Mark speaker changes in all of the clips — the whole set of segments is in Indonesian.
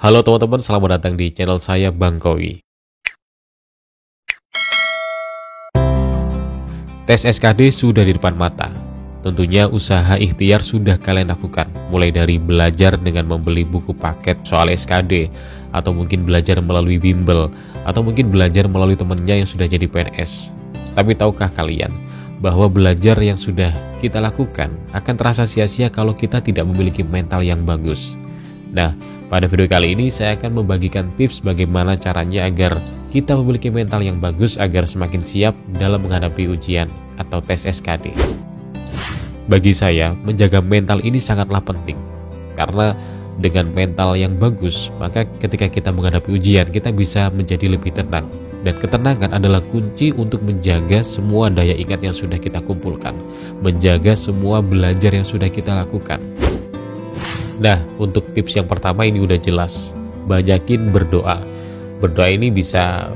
Speaker 1: Halo teman-teman, selamat datang di channel saya Bang Kowi. Tes SKD sudah di depan mata. Tentunya usaha ikhtiar sudah kalian lakukan, mulai dari belajar dengan membeli buku paket soal SKD, atau mungkin belajar melalui bimbel, atau mungkin belajar melalui temannya yang sudah jadi PNS. Tapi tahukah kalian bahwa belajar yang sudah kita lakukan akan terasa sia-sia kalau kita tidak memiliki mental yang bagus? Nah, pada video kali ini saya akan membagikan tips bagaimana caranya agar kita memiliki mental yang bagus agar semakin siap dalam menghadapi ujian atau tes SKD. Bagi saya, menjaga mental ini sangatlah penting. Karena dengan mental yang bagus, maka ketika kita menghadapi ujian, kita bisa menjadi lebih tenang. Dan ketenangan adalah kunci untuk menjaga semua daya ingat yang sudah kita kumpulkan, menjaga semua belajar yang sudah kita lakukan. Nah, untuk tips yang pertama ini udah jelas, banyakin berdoa. Berdoa ini bisa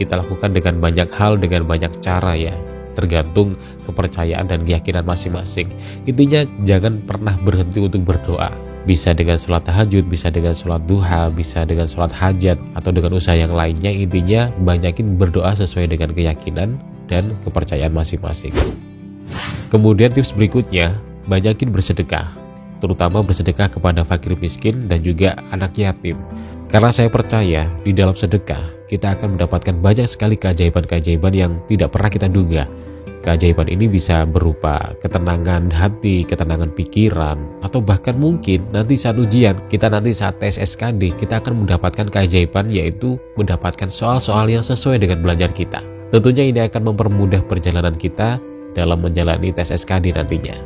Speaker 1: kita lakukan dengan banyak hal, dengan banyak cara ya, tergantung kepercayaan dan keyakinan masing-masing. Intinya jangan pernah berhenti untuk berdoa. Bisa dengan sholat tahajud, bisa dengan sholat duha, bisa dengan sholat hajat, atau dengan usaha yang lainnya. Intinya banyakin berdoa sesuai dengan keyakinan dan kepercayaan masing-masing. Kemudian tips berikutnya, banyakin bersedekah, terutama bersedekah kepada fakir miskin dan juga anak yatim. Karena saya percaya di dalam sedekah kita akan mendapatkan banyak sekali keajaiban-keajaiban yang tidak pernah kita duga. Keajaiban ini bisa berupa ketenangan hati, ketenangan pikiran, atau bahkan mungkin nanti saat ujian, kita nanti saat tes SKD, kita akan mendapatkan keajaiban, yaitu mendapatkan soal-soal yang sesuai dengan belajar kita. Tentunya ini akan mempermudah perjalanan kita dalam menjalani tes SKD nantinya.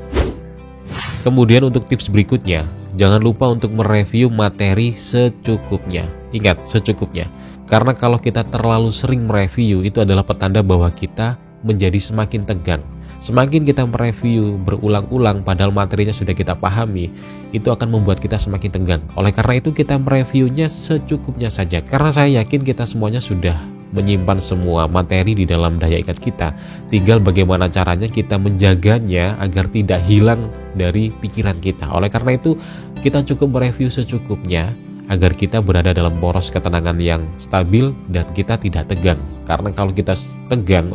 Speaker 1: Kemudian untuk tips berikutnya, jangan lupa untuk mereview materi secukupnya. Ingat, secukupnya. Karena kalau kita terlalu sering mereview, itu adalah petanda bahwa kita menjadi semakin tegang. Semakin kita mereview berulang-ulang padahal materinya sudah kita pahami, itu akan membuat kita semakin tegang. Oleh karena itu kita mereviewnya secukupnya saja. Karena saya yakin kita semuanya sudah menyimpan semua materi di dalam daya ingat kita. Tinggal bagaimana caranya kita menjaganya agar tidak hilang dari pikiran kita. Oleh karena itu kita cukup mereview secukupnya agar kita berada dalam poros ketenangan yang stabil dan kita tidak tegang. Karena kalau kita tegang,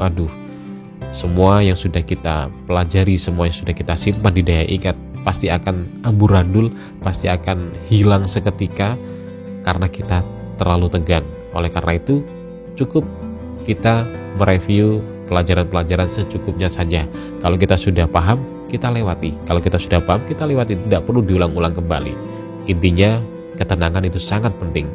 Speaker 1: semua yang sudah kita pelajari, semua yang sudah kita simpan di daya ingat pasti akan amburadul, pasti akan hilang seketika karena kita terlalu tegang. Oleh karena itu cukup kita mereview pelajaran-pelajaran secukupnya saja. Kalau kita sudah paham, kita lewati. Kalau kita sudah paham, kita lewati. Tidak perlu diulang-ulang kembali. Intinya, ketenangan itu sangat penting.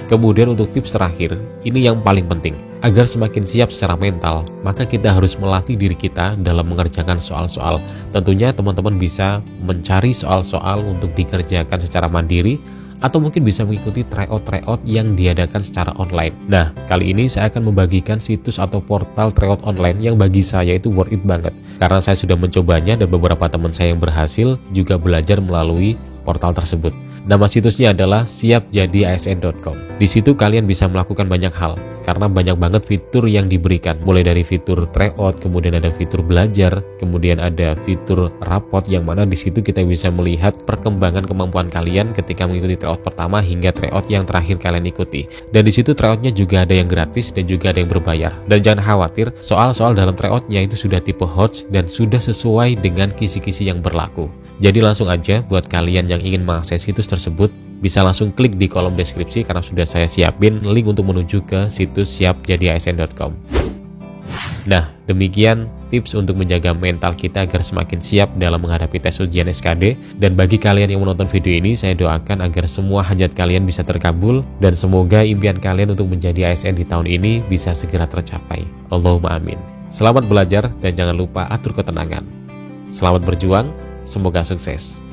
Speaker 1: Kemudian untuk tips terakhir, ini yang paling penting. Agar semakin siap secara mental, maka kita harus melatih diri kita dalam mengerjakan soal-soal. Tentunya teman-teman bisa mencari soal-soal untuk dikerjakan secara mandiri, atau mungkin bisa mengikuti tryout yang diadakan secara online. Nah, kali ini saya akan membagikan situs atau portal tryout online yang bagi saya itu worth it banget. Karena saya sudah mencobanya dan beberapa teman saya yang berhasil juga belajar melalui portal tersebut. Nama situsnya adalah siapjadiasn.com. Di situ kalian bisa melakukan banyak hal karena banyak banget fitur yang diberikan, mulai dari fitur tryout, kemudian ada fitur belajar, kemudian ada fitur rapot yang mana di situ kita bisa melihat perkembangan kemampuan kalian ketika mengikuti tryout pertama hingga tryout yang terakhir kalian ikuti. Dan di situ tryoutnya juga ada yang gratis dan juga ada yang berbayar. Dan jangan khawatir, soal-soal dalam tryoutnya itu sudah tipe HOTS dan sudah sesuai dengan kisi-kisi yang berlaku. Jadi langsung aja buat kalian yang ingin mengakses situs tersebut, bisa langsung klik di kolom deskripsi karena sudah saya siapin link untuk menuju ke situs siapjadiasn.com. Nah, demikian tips untuk menjaga mental kita agar semakin siap dalam menghadapi tes ujian SKD. Dan bagi kalian yang menonton video ini, saya doakan agar semua hajat kalian bisa terkabul dan semoga impian kalian untuk menjadi ASN di tahun ini bisa segera tercapai. Allahumma amin. Selamat belajar dan jangan lupa atur ketenangan. Selamat berjuang, semoga sukses.